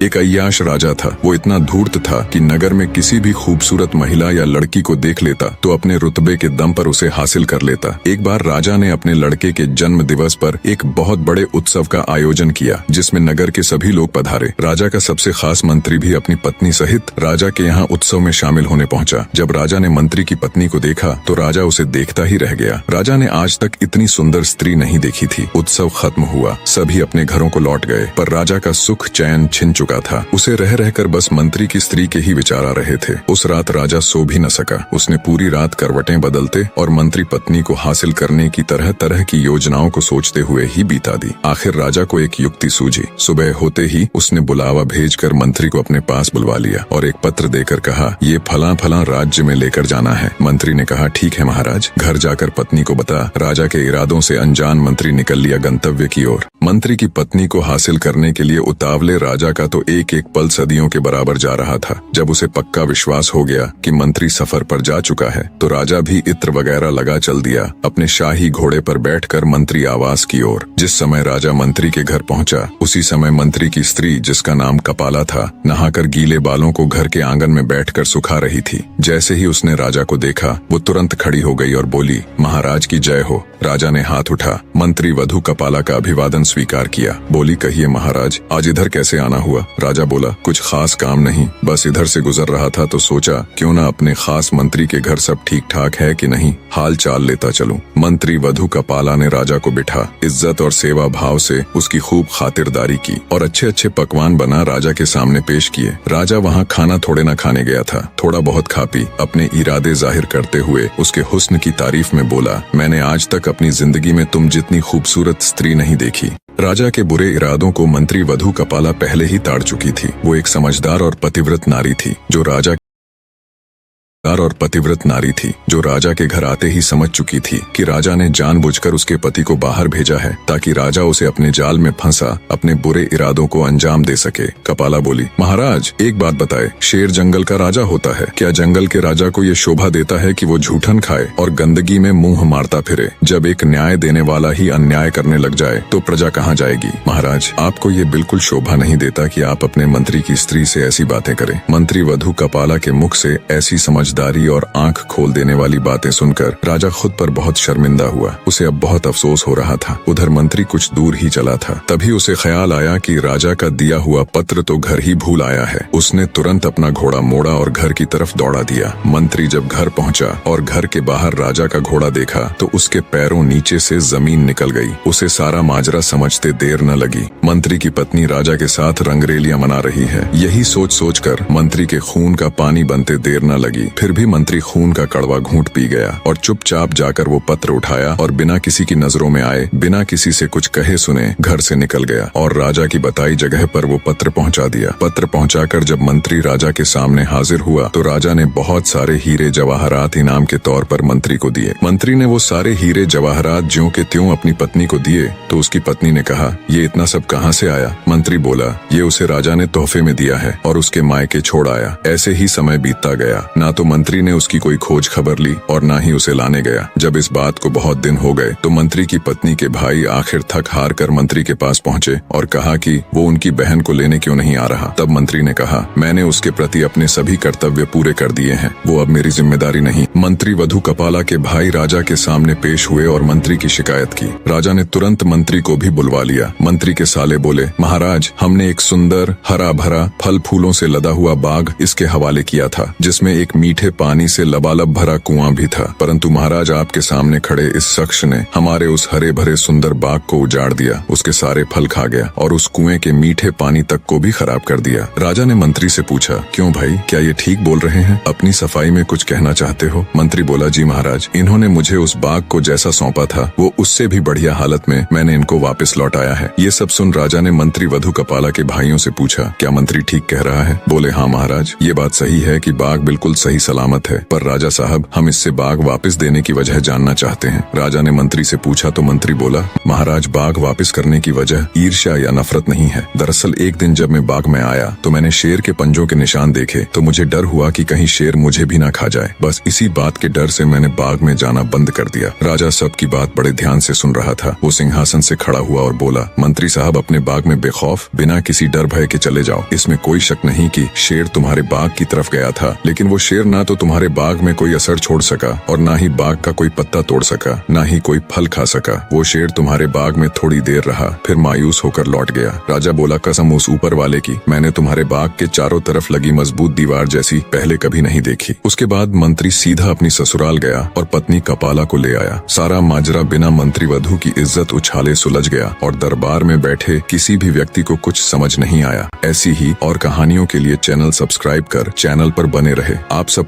एक अय्याश राजा था। वो इतना धूर्त था कि नगर में किसी भी खूबसूरत महिला या लड़की को देख लेता तो अपने रुतबे के दम पर उसे हासिल कर लेता। एक बार राजा ने अपने लड़के के जन्म दिवस पर एक बहुत बड़े उत्सव का आयोजन किया, जिसमें नगर के सभी लोग पधारे। राजा का सबसे खास मंत्री भी अपनी पत्नी सहित राजा के यहाँ उत्सव में शामिल होने पहुंचा। जब राजा ने मंत्री की पत्नी को देखा तो राजा उसे देखता ही रह गया। राजा ने आज तक इतनी सुंदर स्त्री नहीं देखी थी। उत्सव खत्म हुआ, सभी अपने घरों को लौट गए, पर राजा का सुख चैन छिन चुका था। उसे रह रहकर बस मंत्री की स्त्री के ही विचार आ रहे थे। उस रात राजा सो भी न सका। उसने पूरी रात करवटें बदलते और मंत्री पत्नी को हासिल करने की तरह तरह की योजनाओं को सोचते हुए ही बिता दी। आखिर राजा को एक युक्ति सूझी। सुबह होते ही उसने बुलावा भेजकर मंत्री को अपने पास बुलवा लिया और एक पत्र देकर कहा, ये फला फला राज्य में लेकर जाना है। मंत्री ने कहा, ठीक है महाराज। घर जाकर पत्नी को बता। राजा के इरादों से अनजान मंत्री निकल लिया गंतव्य की ओर। मंत्री की पत्नी को हासिल करने के लिए उतावले राजा का तो एक एक पल सदियों के बराबर जा रहा था। जब उसे पक्का विश्वास हो गया कि मंत्री सफर पर जा चुका है तो राजा भी इत्र वगैरह लगा चल दिया अपने शाही घोड़े पर बैठकर मंत्री आवास की ओर। जिस समय राजा मंत्री के घर पहुंचा उसी समय मंत्री की स्त्री, जिसका नाम कपाला था, नहाकर गीले बालों को घर के आंगन में बैठकर सुखा रही थी। जैसे ही उसने राजा को देखा वो तुरंत खड़ी हो गई और बोली, महाराज की जय हो। राजा ने हाथ उठा। मंत्री वधू कपाला का अभिवादन स्वीकार किया। बोली, कहिए महाराज, आज इधर कैसे आना हुआ? राजा बोला, कुछ खास काम नहीं, बस इधर से गुजर रहा था तो सोचा क्यों ना अपने खास मंत्री के घर सब ठीक ठाक है कि नहीं, हाल चाल लेता चलूं। मंत्री वधू कपाला ने राजा को बिठा इज्जत और सेवा भाव से उसकी खूब खातिरदारी की और अच्छे अच्छे पकवान बना राजा के सामने पेश किए। राजा वहाँ खाना थोड़े न खाने गया था, थोड़ा बहुत खा पी अपने इरादे जाहिर करते हुए उसके हुस्न की तारीफ में बोला, मैंने आज तक अपनी जिंदगी में तुम जितनी खूबसूरत स्त्री नहीं देखी। राजा के बुरे इरादों को मंत्री वधू कपाला पहले ही ताड़ चुकी थी। वो एक समझदार और पतिव्रत नारी थी जो राजा के घर आते ही समझ चुकी थी कि राजा ने जानबूझकर उसके पति को बाहर भेजा है ताकि राजा उसे अपने जाल में फंसा अपने बुरे इरादों को अंजाम दे सके। कपाला बोली, महाराज एक बात बताए, शेर जंगल का राजा होता है क्या? जंगल के राजा को ये शोभा देता है कि वो झूठन खाए और गंदगी में मुंह मारता फिरे? जब एक न्याय देने वाला ही अन्याय करने लग जाए तो प्रजा कहाँ जाएगी? महाराज, आपको ये बिल्कुल शोभा नहीं देता कि आप अपने मंत्री की स्त्री से ऐसी बातें करें। मंत्री वधू कपाला के मुख से ऐसी समझदारी और आंख खोल देने वाली बातें सुनकर राजा खुद पर बहुत शर्मिंदा हुआ। उसे अब बहुत अफसोस हो रहा था। उधर मंत्री कुछ दूर ही चला था, तभी उसे ख्याल आया कि राजा का दिया हुआ पत्र तो घर ही भूल आया है। उसने तुरंत अपना घोड़ा मोड़ा और घर की तरफ दौड़ा दिया। मंत्री जब घर पहुंचा और घर के बाहर राजा का घोड़ा देखा तो उसके पैरों नीचे से जमीन निकल गई। उसे सारा माजरा समझते देर न लगी। मंत्री की पत्नी राजा के साथ रंगरेलियां मना रही है। यही सोच सोचकर मंत्री के खून का पानी बनते देर न लगी। फिर भी मंत्री खून का कड़वा घूंट पी गया और चुपचाप जाकर वो पत्र उठाया और बिना किसी की नजरों में आए, बिना किसी से कुछ कहे सुने घर से निकल गया और राजा की बताई जगह पर वो पत्र पहुंचा दिया। पत्र पहुंचाकर जब मंत्री राजा के सामने हाजिर हुआ तो राजा ने बहुत सारे हीरे जवाहरात इनाम के तौर पर मंत्री को दिए। मंत्री ने वो सारे हीरे जवाहरात ज्यों के त्यों अपनी पत्नी को दिए तो उसकी पत्नी ने कहा, ये इतना सब कहाँ से आया? मंत्री बोला, ये उसे राजा ने तोहफे में दिया है और उसके मायके छोड़ आया। ऐसे ही समय बीतता गया। ना तो मंत्री ने उसकी कोई खोज खबर ली और ना ही उसे लाने गया। जब इस बात को बहुत दिन हो गए तो मंत्री की पत्नी के भाई आखिर थक हार कर मंत्री के पास पहुंचे और कहा कि वो उनकी बहन को लेने क्यों नहीं आ रहा। तब मंत्री ने कहा, मैंने उसके प्रति अपने सभी कर्तव्य पूरे कर दिए हैं, वो अब मेरी जिम्मेदारी नहीं। मंत्री वधू कपाला के भाई राजा के सामने पेश हुए और मंत्री की शिकायत की। राजा ने तुरंत मंत्री को भी बुलवा लिया। मंत्री के साले बोले, महाराज, हमने एक सुंदर हरा भरा फल फूलों से लदा हुआ बाग इसके हवाले किया था, जिसमें एक मीठे पानी से लबालब भरा कुआं भी था, परंतु महाराज आपके सामने खड़े इस शख्स ने हमारे उस हरे भरे सुंदर बाग को उजाड़ दिया, उसके सारे फल खा गया और उस कुएं के मीठे पानी तक को भी खराब कर दिया। राजा ने मंत्री से पूछा, क्यों भाई, क्या ये ठीक बोल रहे हैं? अपनी सफाई में कुछ कहना चाहते हो? मंत्री बोला, जी महाराज, इन्होंने मुझे उस बाग को जैसा सौंपा था वो उससे भी बढ़िया हालत में मैंने इनको वापस लौटाया है। ये सब सुन राजा ने मंत्री वधू कपाला के भाइयों से पूछा, क्या मंत्री ठीक कह रहा है? बोले, हाँ महाराज, ये बात सही है कि बाग बिल्कुल सही सलामत है, पर राजा साहब हम इससे बाग वापस देने की वजह जानना चाहते हैं। राजा ने मंत्री से पूछा तो मंत्री बोला, महाराज बाग वापस करने की वजह ईर्ष्या या नफरत नहीं है। दरअसल एक दिन जब मैं बाग में आया तो मैंने शेर के पंजों के निशान देखे तो मुझे डर हुआ कि कहीं शेर मुझे भी ना खा जाए। बस इसी बात के डर से मैंने बाग में जाना बंद कर दिया। राजा सबकी बात बड़े ध्यान से सुन रहा था। वो सिंहासन से खड़ा हुआ और बोला, मंत्री साहब अपने बाग में बेखौफ बिना किसी डर भय के चले जाओ। इसमें कोई शक नहीं कि शेर तुम्हारे बाग की तरफ गया था, लेकिन वो शेर ना तो तुम्हारे बाग में कोई असर छोड़ सका और ना ही बाग का कोई पत्ता तोड़ सका, ना ही कोई फल खा सका। वो शेर तुम्हारे बाग में थोड़ी देर रहा, फिर मायूस होकर लौट गया। राजा बोला, कसम उस ऊपर वाले की, मैंने तुम्हारे बाग के चारों तरफ लगी मजबूत दीवार जैसी पहले कभी नहीं देखी। उसके बाद मंत्री सीधा अपनी ससुराल गया और पत्नी कपाला को ले आया। सारा माजरा बिना मंत्री वधू की इज्जत उछाले सुलझ गया और दरबार में बैठे किसी भी व्यक्ति को कुछ समझ नहीं आया। ऐसी ही और कहानियों के लिए चैनल सब्सक्राइब कर चैनल पर बने रहे। आप सब